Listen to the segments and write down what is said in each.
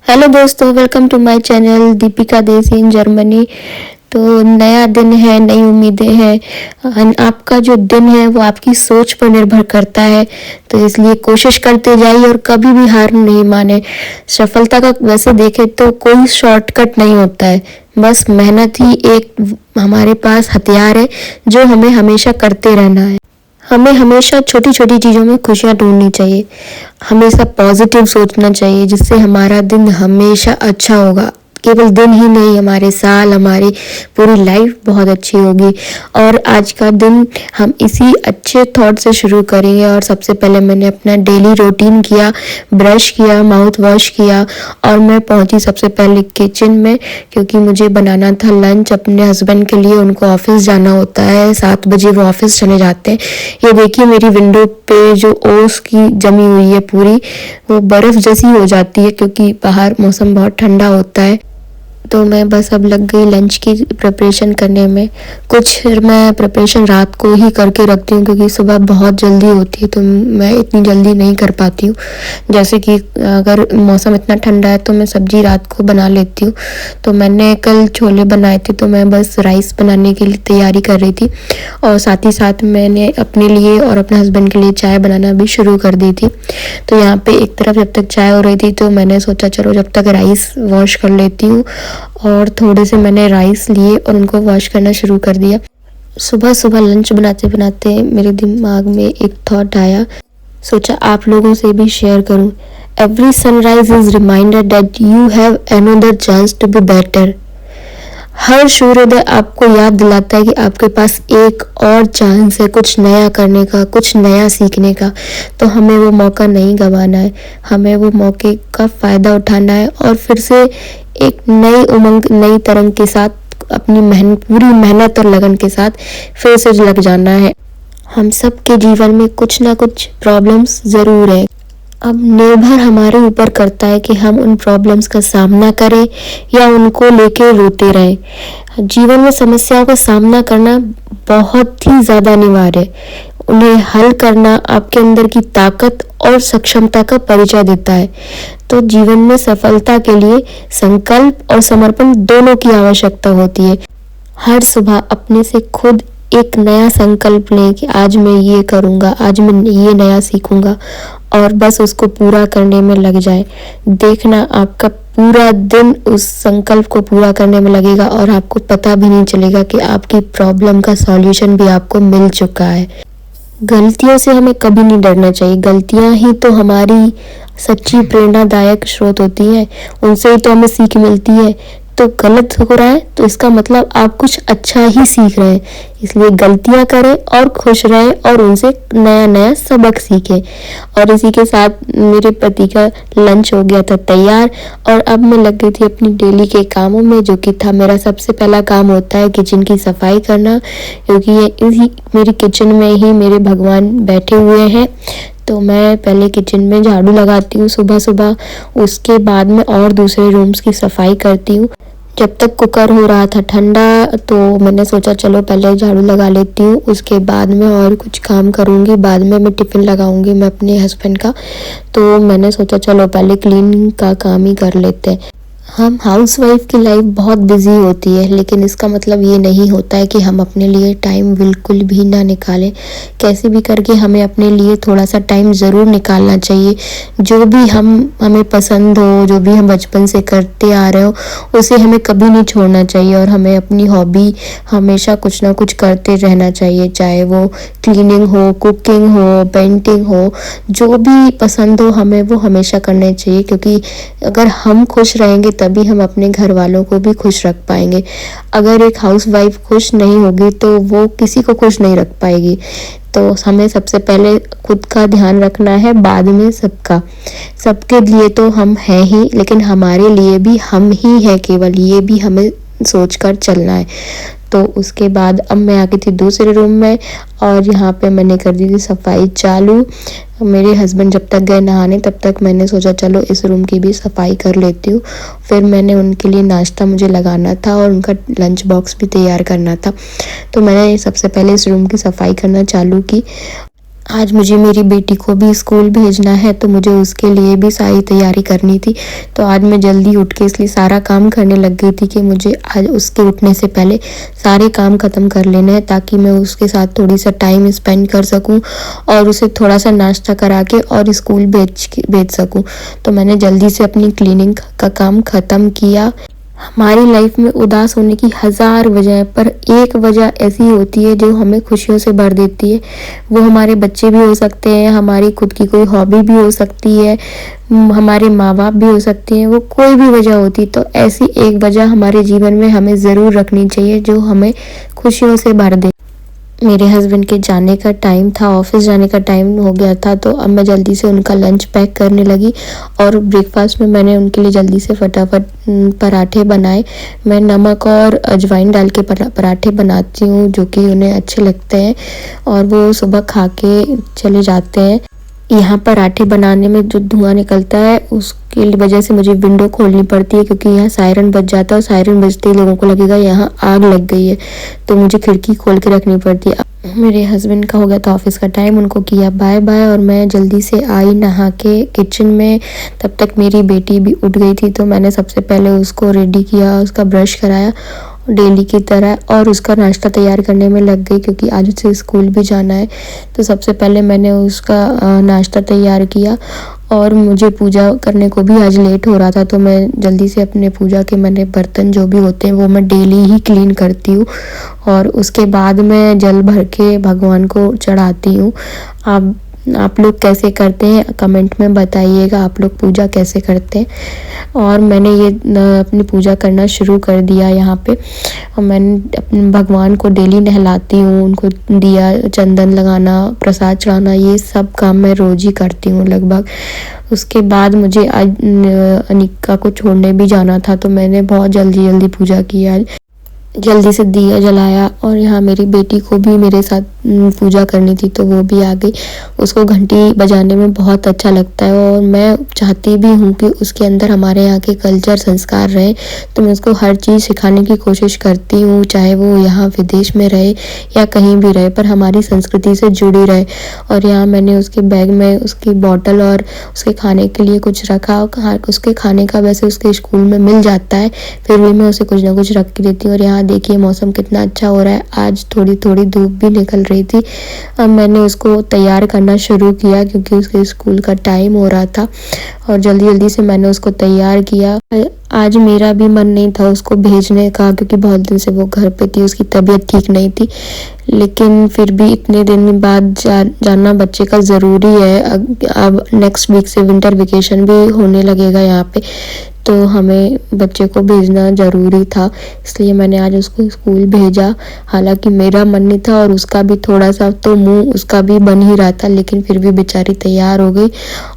Hello दोस्तों, welcome to my channel Deepika Desi in Germany. तो नया दिन है, नई उम्मीदें हैं। आपका जो दिन है वो आपकी सोच पर निर्भर करता है, तो इसलिए कोशिश करते जाइए और कभी भी हार नहीं माने। सफलता का वैसे देखें तो कोई शॉर्टकट नहीं होता है, बस मेहनत ही एक हमारे पास हथियार है जो हमें हमेशा करते रहना है। हमें हमेशा छोटी छोटी चीज़ों में खुशियाँ ढूंढनी चाहिए, हमेशा पॉजिटिव सोचना चाहिए, जिससे हमारा दिन हमेशा अच्छा होगा। केवल दिन ही नहीं, हमारे साल, हमारी पूरी लाइफ बहुत अच्छी होगी। और आज का दिन हम इसी अच्छे थॉट से शुरू करेंगे। और सबसे पहले मैंने अपना डेली रूटीन किया, ब्रश किया, माउथ वॉश किया और मैं पहुंची सबसे पहले किचन में, क्योंकि मुझे बनाना था लंच अपने हस्बैंड के लिए। उनको ऑफिस जाना होता है, 7 बजे वो ऑफिस चले जाते हैं। ये देखिए मेरी विंडो पे जो ओस की जमी हुई है पूरी, वो बर्फ जैसी हो जाती है क्योंकि बाहर मौसम बहुत ठंडा होता है। तो मैं बस अब लग गई लंच की प्रिपरेशन करने में। कुछ मैं प्रिपरेशन रात को ही करके रखती हूँ क्योंकि सुबह बहुत जल्दी होती है, तो मैं इतनी जल्दी नहीं कर पाती हूँ। जैसे कि अगर मौसम इतना ठंडा है तो मैं सब्जी रात को बना लेती हूँ। तो मैंने कल छोले बनाए थे, तो मैं बस राइस बनाने के लिए तैयारी कर रही थी और साथ ही साथ मैंने अपने लिए और अपने हस्बैंड के लिए चाय बनाना भी शुरू कर दी थी। तो यहाँ पे एक तरफ जब तक चाय हो रही थी तो मैंने सोचा चलो जब तक राइस वॉश कर लेती हूँ, और थोड़े से मैंने राइस लिए और उनको वॉश करना शुरू कर दिया। सुबह सुबह लंच बनाते बनाते मेरे दिमाग में एक थॉट आया, सोचा आप लोगों से भी शेयर करूं। Every sunrise is reminder that you have another chance to be better. हर सूर्योदय आपको याद दिलाता है कि आपके पास एक और चांस है कुछ नया करने का, कुछ नया सीखने का। तो हमें वो मौका नहीं गंवाना है, हमें वो मौके का फ़ायदा उठाना है और फिर से एक नई उमंग, नई तरंग के साथ अपनी पूरी मेहनत और लगन के साथ फिर से लग जाना है। हम सब के जीवन में कुछ ना कुछ प्रॉब्लम्स ज़रूर है। अब निर्भर हमारे ऊपर करता है कि हम उन प्रॉब्लम्स का सामना करें या उनको लेके रोते रहें। जीवन में समस्याओं का सामना करना बहुत ही ज़्यादा अनिवार्य है। उन्हें हल करना आपके अंदर की ताकत और सक्षमता का परिचय देता है। तो जीवन में सफलता के लिए संकल्प और समर्पण दोनों की आवश्यकता होती है। हर सुबह अपने से खुद एक नया संकल्प लें कि आज मैं ये करूँगा, आज मैं ये नया सीखूँगा, और बस उसको पूरा करने में लग जाए। देखना आपका पूरा दिन उस संकल्प को पूरा करने में लगेगा और आपको पता भी नहीं चलेगा कि आपकी प्रॉब्लम का सॉल्यूशन भी आपको मिल चुका है। गलतियों से हमें कभी नहीं डरना चाहिए। गलतियां ही तो हमारी सच्ची प्रेरणादायक स्रोत होती हैं, उनसे ही तो हमें सीख मिलती है। तो गलत हो रहा है तो इसका मतलब आप कुछ अच्छा ही सीख रहे हैं। इसलिए गलतियां करें और खुश रहें और उनसे नया नया सबक सीखें। और इसी के साथ मेरे पति का लंच हो गया था तैयार और अब मैं लग गई थी अपनी डेली के कामों में, जो कि था मेरा सबसे पहला काम होता है किचन की सफाई करना, क्योंकि ये इसी मेरी किचन में ही मेरे भगवान बैठे हुए हैं। तो मैं पहले किचन में झाड़ू लगाती हूँ सुबह सुबह, उसके बाद में और दूसरे रूम्स की सफाई करती हूँ। जब तक कुकर हो रहा था ठंडा तो मैंने सोचा चलो पहले झाड़ू लगा लेती हूँ, उसके बाद में और कुछ काम करूँगी, बाद में मैं टिफ़िन लगाऊँगी मैं अपने हस्बैंड का। तो मैंने सोचा चलो पहले क्लीनिंग का काम ही कर लेते हैं। हम हाउसवाइफ की लाइफ बहुत बिजी होती है, लेकिन इसका मतलब ये नहीं होता है कि हम अपने लिए टाइम बिल्कुल भी ना निकालें। कैसे भी करके हमें अपने लिए थोड़ा सा टाइम ज़रूर निकालना चाहिए। जो भी हमें पसंद हो, जो भी हम बचपन से करते आ रहे हो, उसे हमें कभी नहीं छोड़ना चाहिए और हमें अपनी हॉबी हमेशा कुछ ना कुछ करते रहना चाहिए। चाहे वो क्लीनिंग हो, कुकिंग हो, पेंटिंग हो, जो भी पसंद हो हमें वो हमेशा करना चाहिए, क्योंकि अगर हम खुश रहेंगे तभी हम अपने घर वालों को भी खुश रख पाएंगे। अगर एक हाउसवाइफ खुश नहीं होगी तो वो किसी को खुश नहीं रख पाएगी। तो हमें सबसे पहले खुद का ध्यान रखना है, बाद में सबका। सबके लिए तो हम हैं ही, लेकिन हमारे लिए भी हम ही हैं केवल, ये भी हमें सोचकर चलना है। तो उसके बाद अब मैं आ गई थी दूसरे रूम में और यहाँ पे मैंने कर दी थी सफाई चालू। मेरे हस्बैंड जब तक गए नहाने तब तक मैंने सोचा चलो इस रूम की भी सफाई कर लेती हूँ। फिर मैंने उनके लिए नाश्ता मुझे लगाना था और उनका लंच बॉक्स भी तैयार करना था। तो मैंने सबसे पहले इस रूम की सफाई करना चालू की। आज मुझे मेरी बेटी को भी स्कूल भेजना है, तो मुझे उसके लिए भी सारी तैयारी करनी थी। तो आज मैं जल्दी उठ के इसलिए सारा काम करने लग गई थी कि मुझे आज उसके उठने से पहले सारे काम ख़त्म कर लेने हैं, ताकि मैं उसके साथ थोड़ी सा टाइम स्पेंड कर सकूं और उसे थोड़ा सा नाश्ता करा के और स्कूल भेज सकूं। तो मैंने जल्दी से अपनी क्लीनिंग का काम ख़त्म किया। हमारी लाइफ में उदास होने की हज़ार वजह, पर एक वजह ऐसी होती है जो हमें खुशियों से भर देती है। वो हमारे बच्चे भी हो सकते हैं, हमारी खुद की कोई हॉबी भी हो सकती है, हमारे माँ बाप भी हो सकते हैं, वो कोई भी वजह होती। तो ऐसी एक वजह हमारे जीवन में हमें ज़रूर रखनी चाहिए जो हमें खुशियों से भर दे। मेरे हस्बैंड के जाने का टाइम था, ऑफिस जाने का टाइम हो गया था, तो अब मैं जल्दी से उनका लंच पैक करने लगी और ब्रेकफास्ट में मैंने उनके लिए जल्दी से फटाफट पराठे बनाए। मैं नमक और अजवाइन डाल के पराठे बनाती हूँ जो कि उन्हें अच्छे लगते हैं और वो सुबह खा के चले जाते हैं। यहाँ पराठे बनाने में जो धुआं निकलता है उसकी वजह से मुझे विंडो खोलनी पड़ती है, क्योंकि यहाँ सायरन बज जाता है और सायरन बजते ही लोगों को लगेगा यहाँ आग लग गई है, तो मुझे खिड़की खोल के रखनी पड़ती है। मेरे हस्बैंड का हो गया था ऑफिस का टाइम, उनको किया बाय बाय और मैं जल्दी से आई नहा के किचन में। तब तक मेरी बेटी भी उठ गई थी, तो मैंने सबसे पहले उसको रेडी किया, उसका ब्रश कराया डेली की तरह और उसका नाश्ता तैयार करने में लग गई, क्योंकि आज उसे स्कूल भी जाना है। तो सबसे पहले मैंने उसका नाश्ता तैयार किया और मुझे पूजा करने को भी आज लेट हो रहा था, तो मैं जल्दी से अपने पूजा के मैंने बर्तन जो भी होते हैं वो मैं डेली ही क्लीन करती हूँ और उसके बाद मैं जल भर के भगवान को चढ़ाती हूँ। आप लोग कैसे करते हैं कमेंट में बताइएगा, आप लोग पूजा कैसे करते हैं। और मैंने ये अपनी पूजा करना शुरू कर दिया यहाँ पे। और मैंने अपने भगवान को डेली नहलाती हूँ, उनको दिया चंदन लगाना, प्रसाद चढ़ाना, ये सब काम मैं रोज़ ही करती हूँ लगभग। उसके बाद मुझे आज अनिका को छोड़ने भी जाना था, तो मैंने बहुत जल्दी पूजा की आज, जल्दी से दिया जलाया। और यहाँ मेरी बेटी को भी मेरे साथ पूजा करनी थी, तो वो भी आ गई। उसको घंटी बजाने में बहुत अच्छा लगता है और मैं चाहती भी हूँ कि उसके अंदर हमारे यहाँ के कल्चर संस्कार रहे, तो मैं उसको हर चीज़ सिखाने की कोशिश करती हूँ, चाहे वो यहाँ विदेश में रहे या कहीं भी रहे, पर हमारी संस्कृति से जुड़ी रहे। और यहाँ मैंने उसके बैग में उसकी बॉटल और उसके खाने के लिए कुछ रखा। उसके खाने का वैसे उसके स्कूल में मिल जाता है, फिर भी मैं उसे कुछ ना कुछ रख के देती हूँ। और यहाँ देखिए मौसम कितना अच्छा हो रहा है, आज थोड़ी थोड़ी धूप भी निकल रही थी। अब मैंने उसको तैयार करना शुरू किया क्योंकि उसके स्कूल का टाइम हो रहा था और जल्दी से मैंने उसको तैयार किया। आज मेरा भी मन नहीं था उसको भेजने का, क्योंकि बहुत दिन से वो घर पे थी, उसकी तबीयत ठीक नहीं थी, लेकिन फिर भी इतने दिन बाद जाना बच्चे का ज़रूरी है। अब नेक्स्ट वीक से विंटर वेकेशन भी होने लगेगा यहाँ पे, तो हमें बच्चे को भेजना ज़रूरी था, इसलिए मैंने आज उसको स्कूल भेजा। हालांकि मेरा मन नहीं था और उसका भी थोड़ा सा तो मुंह उसका भी बन ही रहा था, लेकिन फिर भी बेचारी तैयार हो गई।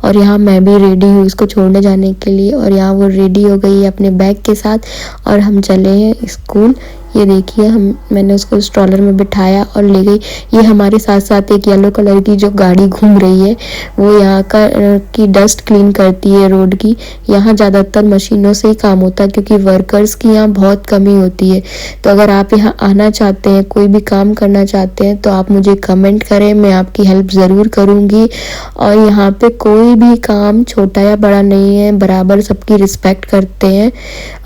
और यहाँ मैं भी रेडी हूँ उसको छोड़ने जाने के लिए, और यहाँ वो रेडी हो गई है अपने बैग के साथ और हम चले हैं स्कूल। ये देखिए मैंने उसको स्ट्रॉलर में बिठाया और ले गई। ये हमारे साथ साथ एक येलो कलर की जो गाड़ी घूम रही है, वो यहाँ की डस्ट क्लीन करती है रोड की। यहाँ ज़्यादातर मशीनों से ही काम होता है, क्योंकि वर्कर्स की यहाँ बहुत कमी होती है। तो अगर आप यहाँ आना चाहते हैं, कोई भी काम करना चाहते हैं, तो आप मुझे कमेंट करें, मैं आपकी हेल्प ज़रूर करूँगी। और यहाँ पे कोई भी काम छोटा या बड़ा नहीं है, बराबर सबकी रिस्पेक्ट करते हैं।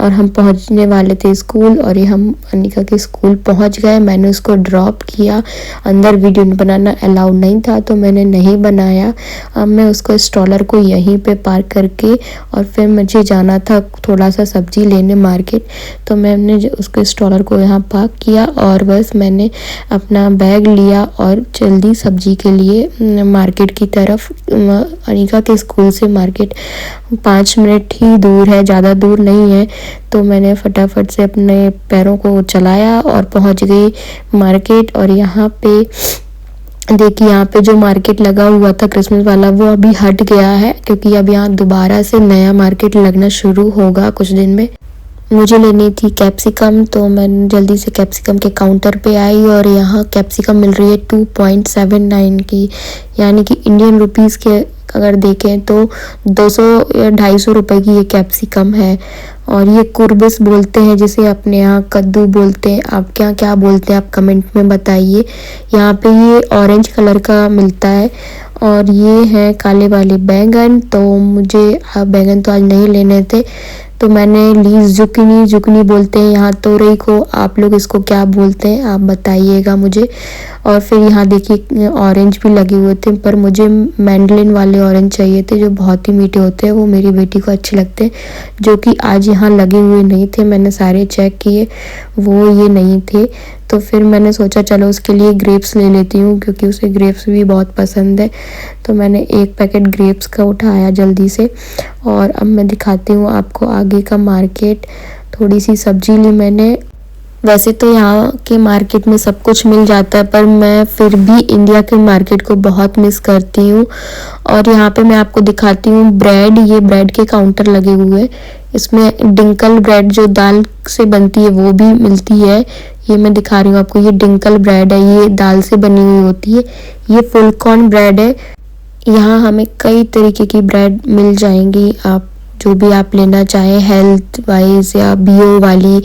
और हम पहुँचने वाले थे स्कूल, और ये हम अनिका के स्कूल पहुंच गए। मैंने उसको ड्रॉप किया, अंदर वीडियो बनाना अलाउड नहीं था तो मैंने नहीं बनाया। अब मैं उसको स्ट्रॉलर को यहीं पे पार्क करके और फिर मुझे जाना था थोड़ा सा सब्जी लेने मार्केट, तो मैंने उसके स्ट्रॉलर को यहाँ पार्क किया और बस मैंने अपना बैग लिया और जल्दी सब्जी के लिए मार्केट की तरफ। अनिका के स्कूल से मार्केट 5 मिनट ही दूर है, ज़्यादा दूर नहीं है, तो मैंने फटाफट से अपने पैरों को चलाया और पहुंच गई मार्केट। और यहाँ पे देखिए, यहाँ पे जो मार्केट लगा हुआ था क्रिसमस वाला, वो अभी हट गया है, क्योंकि अब यहाँ दोबारा से नया मार्केट लगना शुरू होगा कुछ दिन में। मुझे लेनी थी कैप्सिकम, तो मैं जल्दी से कैप्सिकम के काउंटर पे आई और यहाँ कैप्सिकम मिल रही है 2.79 की, यानी कि इंडियन रुपीस के अगर देखें तो 200 या 250 रुपए की ये कैप्सिकम है। और ये कुर्बिस बोलते हैं जिसे अपने यहाँ कद्दू बोलते हैं, आप क्या क्या बोलते हैं आप कमेंट में बताइए। यहाँ पे ये ऑरेंज कलर का मिलता है। और ये है काले वाले बैंगन, तो मुझे बैंगन तो आज नहीं लेने थे, तो मैंने ली जुकनी, जुकनी बोलते हैं यहाँ तोरई को, आप लोग इसको क्या बोलते हैं आप बताइएगा मुझे। और फिर यहाँ देखिए ऑरेंज भी लगे हुए थे, पर मुझे मैंडलिन वाले ऑरेंज चाहिए थे जो बहुत ही मीठे होते हैं, वो मेरी बेटी को अच्छे लगते हैं, जो कि आज यहाँ लगे हुए नहीं थे। मैंने सारे चेक किए, वो ये नहीं थे। तो फिर मैंने सोचा चलो उसके लिए ग्रेप्स ले लेती हूँ, क्योंकि उसे ग्रेप्स भी बहुत पसंद है। तो मैंने एक पैकेट ग्रेप्स का उठाया जल्दी से। और अब मैं दिखाती हूँ आपको आगे का मार्केट। थोड़ी सी सब्जी ली मैंने। वैसे तो यहाँ के मार्केट में सब कुछ मिल जाता है, पर मैं फिर भी इंडिया के मार्केट को बहुत मिस करती हूँ। और यहाँ पे मैं आपको दिखाती हूँ ब्रेड, ये ब्रेड के काउंटर लगे हुए हैं। इसमें डिंकल ब्रेड जो दाल से बनती है वो भी मिलती है। ये मैं दिखा रही हूँ आपको, ये डिंकल ब्रेड है, ये दाल से बनी हुई होती है। ये फुल कॉर्न ब्रेड है। यहाँ हमें कई तरीके की ब्रेड मिल जाएंगी, आप जो भी आप लेना चाहें, हेल्थ वाइज या बीओ वाली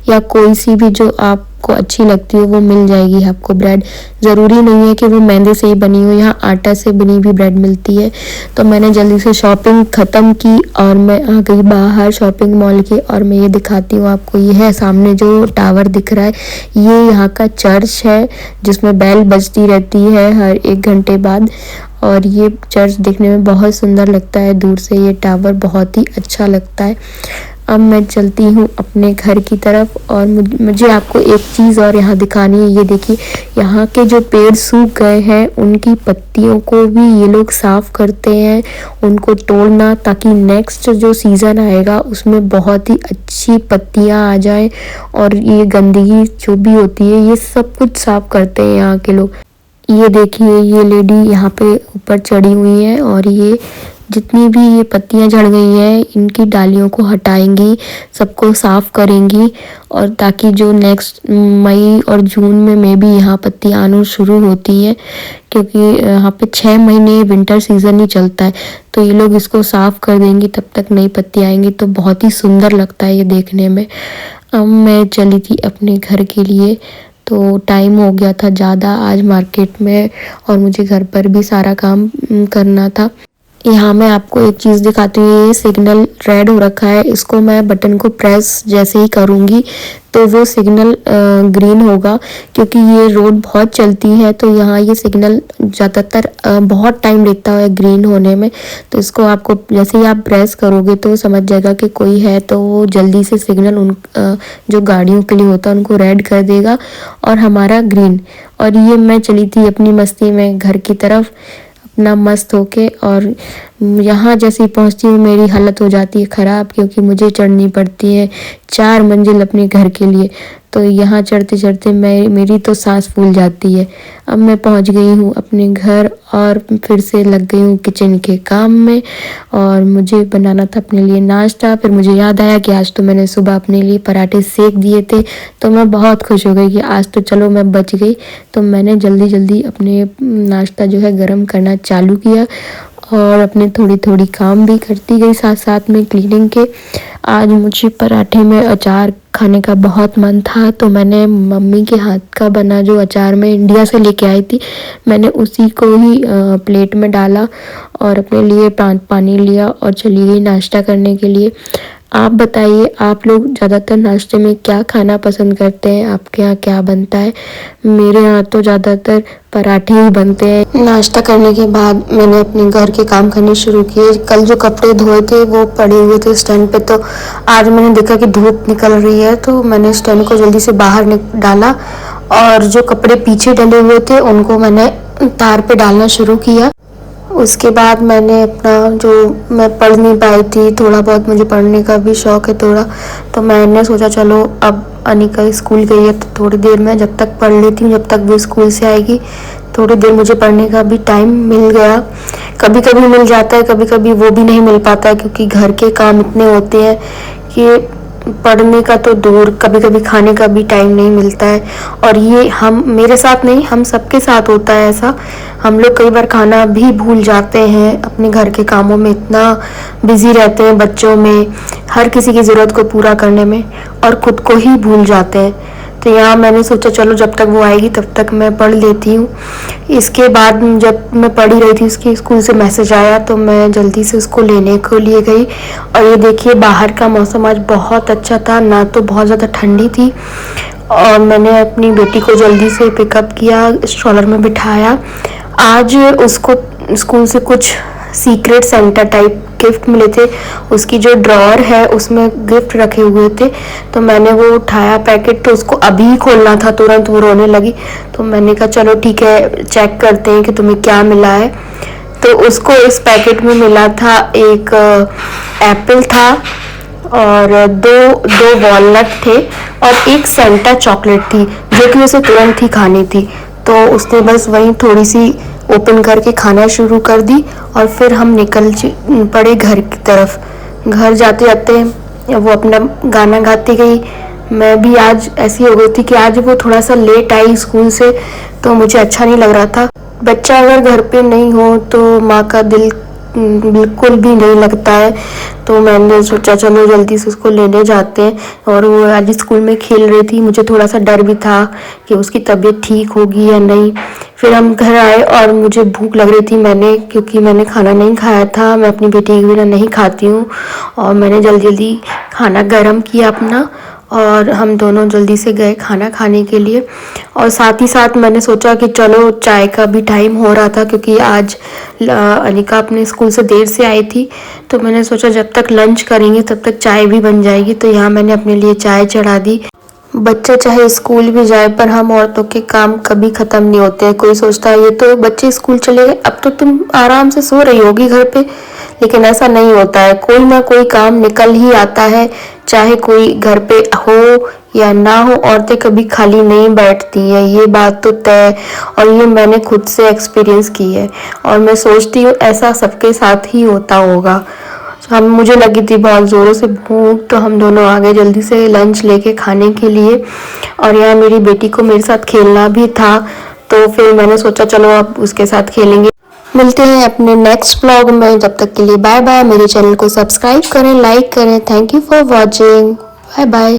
या कोई सी भी जो आपको अच्छी लगती हो वो मिल जाएगी आपको ब्रेड। ज़रूरी नहीं है कि वो मैदे से ही बनी हो, यहाँ आटा से बनी भी ब्रेड मिलती है। तो मैंने जल्दी से शॉपिंग ख़त्म की और मैं आ गई बाहर शॉपिंग मॉल के। और मैं ये दिखाती हूँ आपको, ये है सामने जो टावर दिख रहा है, ये यहाँ का चर्च है जिसमें बेल बजती रहती है हर 1 घंटे बाद। और ये चर्च दिखने में बहुत सुंदर लगता है, दूर से ये टावर बहुत ही अच्छा लगता है। अब मैं चलती हूँ अपने घर की तरफ और मुझे आपको एक चीज़ और यहाँ दिखानी है। ये देखिए, यहाँ के जो पेड़ सूख गए हैं उनकी पत्तियों को भी ये लोग साफ करते हैं, उनको तोड़ना, ताकि नेक्स्ट जो सीज़न आएगा उसमें बहुत ही अच्छी पत्तियाँ आ जाएं। और ये गंदगी जो भी होती है ये सब कुछ साफ करते हैं यहाँ के लोग। ये देखिए, ये लेडी यहाँ पे ऊपर चढ़ी हुई है और ये जितनी भी ये पत्तियां झड़ गई हैं इनकी डालियों को हटाएंगी, सबको साफ करेंगी। और ताकि जो नेक्स्ट मई और जून में भी यहाँ पत्तियां आना शुरू होती है, क्योंकि यहाँ पे 6 महीने विंटर सीजन ही चलता है। तो ये लोग इसको साफ कर देंगी, तब तक नई पत्ती आएंगी, तो बहुत ही सुंदर लगता है ये देखने में। अब मैं चली थी अपने घर के लिए, तो टाइम हो गया था ज़्यादा आज मार्केट में और मुझे घर पर भी सारा काम करना था। यहाँ मैं आपको एक चीज़ दिखाती हूँ, ये सिग्नल रेड हो रखा है, इसको मैं बटन को प्रेस जैसे ही करूँगी तो वो सिग्नल ग्रीन होगा, क्योंकि ये रोड बहुत चलती है तो यहाँ ये सिग्नल ज़्यादातर बहुत टाइम लेता है ग्रीन होने में। तो इसको आपको जैसे ही आप प्रेस करोगे तो समझ जाएगा कि कोई है, तो वो जल्दी से सिग्नल उन जो गाड़ियों के लिए होता है उनको रेड कर देगा और हमारा ग्रीन। और ये मैं चली थी अपनी मस्ती में घर की तरफ अपना मस्त होके, और यहाँ जैसे ही पहुँचती हूँ मेरी हालत हो जाती है ख़राब, क्योंकि मुझे चढ़नी पड़ती है 4 मंजिल अपने घर के लिए। तो यहाँ चढ़ते चढ़ते मेरी तो सांस फूल जाती है। अब मैं पहुँच गई हूँ अपने घर और फिर से लग गई हूँ किचन के काम में, और मुझे बनाना था अपने लिए नाश्ता। फिर मुझे याद आया कि आज तो मैंने सुबह अपने लिए पराठे सेक दिए थे, तो मैं बहुत खुश हो गई कि आज तो चलो मैं बच गई। तो मैंने जल्दी जल्दी अपने नाश्ता जो है गर्म करना चालू किया और अपने थोड़ी थोड़ी काम भी करती गई साथ साथ में क्लीनिंग के। आज मुझे पराठे में अचार खाने का बहुत मन था, तो मैंने मम्मी के हाथ का बना जो अचार मैं इंडिया से लेके आई थी, मैंने उसी को ही प्लेट में डाला और अपने लिए पानी लिया और चली गई नाश्ता करने के लिए। आप बताइए, आप लोग ज़्यादातर नाश्ते में क्या खाना पसंद करते हैं, आपके यहाँ क्या बनता है? मेरे यहाँ तो ज़्यादातर पराठे ही बनते हैं। नाश्ता करने के बाद मैंने अपने घर के काम करने शुरू किए। कल जो कपड़े धोए थे वो पड़े हुए थे स्टैंड पे, तो आज मैंने देखा कि धूप निकल रही है तो मैंने स्टैंड को जल्दी से बाहर डाला, और जो कपड़े पीछे डले हुए थे उनको मैंने तार पे डालना शुरू किया। उसके बाद मैंने अपना जो मैं पढ़ नहीं पाई थी, थोड़ा बहुत मुझे पढ़ने का भी शौक़ है थोड़ा, तो मैंने सोचा चलो अब अनिका स्कूल गई है तो थोड़ी देर में जब तक पढ़ लेती हूँ, जब तक वो स्कूल से आएगी थोड़ी देर मुझे पढ़ने का भी टाइम मिल गया। कभी कभी मिल जाता है, कभी कभी वो भी नहीं मिल पाता है, क्योंकि घर के काम इतने होते हैं कि पढ़ने का तो दूर, कभी कभी खाने का भी टाइम नहीं मिलता है। और ये हम मेरे साथ नहीं, हम सबके साथ होता है ऐसा। हम लोग कई बार खाना भी भूल जाते हैं, अपने घर के कामों में इतना बिजी रहते हैं, बच्चों में, हर किसी की ज़रूरत को पूरा करने में, और खुद को ही भूल जाते हैं। तो यहाँ मैंने सोचा चलो जब तक वो आएगी तब तक मैं पढ़ लेती हूँ। इसके बाद जब मैं पढ़ ही रही थी, उसके स्कूल से मैसेज आया तो मैं जल्दी से उसको लेने को लिए गई। और ये देखिए बाहर का मौसम आज बहुत अच्छा था, ना तो बहुत ज़्यादा ठंडी थी। और मैंने अपनी बेटी को जल्दी से पिकअप किया, स्ट्रॉलर में बिठाया। आज उसको स्कूल से कुछ सीक्रेट सेंटा टाइप गिफ्ट मिले थे। उसकी जो ड्रॉअर है उसमें गिफ्ट रखे हुए थे, तो मैंने वो उठाया पैकेट, तो उसको अभी खोलना था, तुरंत वो रोने लगी। तो मैंने कहा चलो ठीक है, चेक करते हैं कि तुम्हें क्या मिला है। तो उसको इस पैकेट में मिला था, एक एप्पल था, और दो वॉलनट थे, और एक सेंटा चॉकलेट थी, जो कि उसे तुरंत ही खानी थी। तो उसने बस वही थोड़ी सी ओपन करके खाना शुरू कर दी, और फिर हम निकल पड़े घर की तरफ। घर जाते जाते वो अपना गाना गाती गई। मैं भी आज ऐसी हो गई थी कि आज वो थोड़ा सा लेट आई स्कूल से, तो मुझे अच्छा नहीं लग रहा था। बच्चा अगर घर पे नहीं हो तो माँ का दिल बिल्कुल भी नहीं लगता है। तो मैंने सोचा चलो जल्दी से उसको लेने जाते हैं। और वो आज स्कूल में खेल रही थी, मुझे थोड़ा सा डर भी था कि उसकी तबीयत ठीक होगी या नहीं। फिर हम घर आए और मुझे भूख लग रही थी, क्योंकि मैंने खाना नहीं खाया था, मैं अपनी बेटी के बिना नहीं खाती हूँ। और मैंने जल्दी जल्दी खाना गर्म किया अपना, और हम दोनों जल्दी से गए खाना खाने के लिए। और साथ ही साथ मैंने सोचा कि चलो चाय का भी टाइम हो रहा था, क्योंकि आज अनिका अपने स्कूल से देर से आई थी। तो मैंने सोचा जब तक लंच करेंगे तब तक चाय भी बन जाएगी। तो यहाँ मैंने अपने लिए चाय चढ़ा दी। बच्चे चाहे स्कूल भी जाए, पर हम औरतों के काम कभी ख़त्म नहीं होते हैं। कोई सोचता है ये तो बच्चे स्कूल चले गए, अब तो तुम आराम से सो रही होगी घर पे, लेकिन ऐसा नहीं होता है। कोई ना कोई काम निकल ही आता है, चाहे कोई घर पे हो या ना हो, औरतें कभी खाली नहीं बैठती हैं, ये बात तो तय। और ये मैंने खुद से एक्सपीरियंस की है, और मैं सोचती हूँ ऐसा सबके साथ ही होता होगा। मुझे लगी थी बहुत ज़ोरों से भूख, तो हम दोनों आ गए जल्दी से लंच लेके खाने के लिए। और यहाँ मेरी बेटी को मेरे साथ खेलना भी था, तो फिर मैंने सोचा चलो अब उसके साथ खेलेंगे। मिलते हैं अपने नेक्स्ट व्लॉग में, जब तक के लिए बाय बाय। मेरे चैनल को सब्सक्राइब करें, लाइक करें। Thank you for watching, bye bye.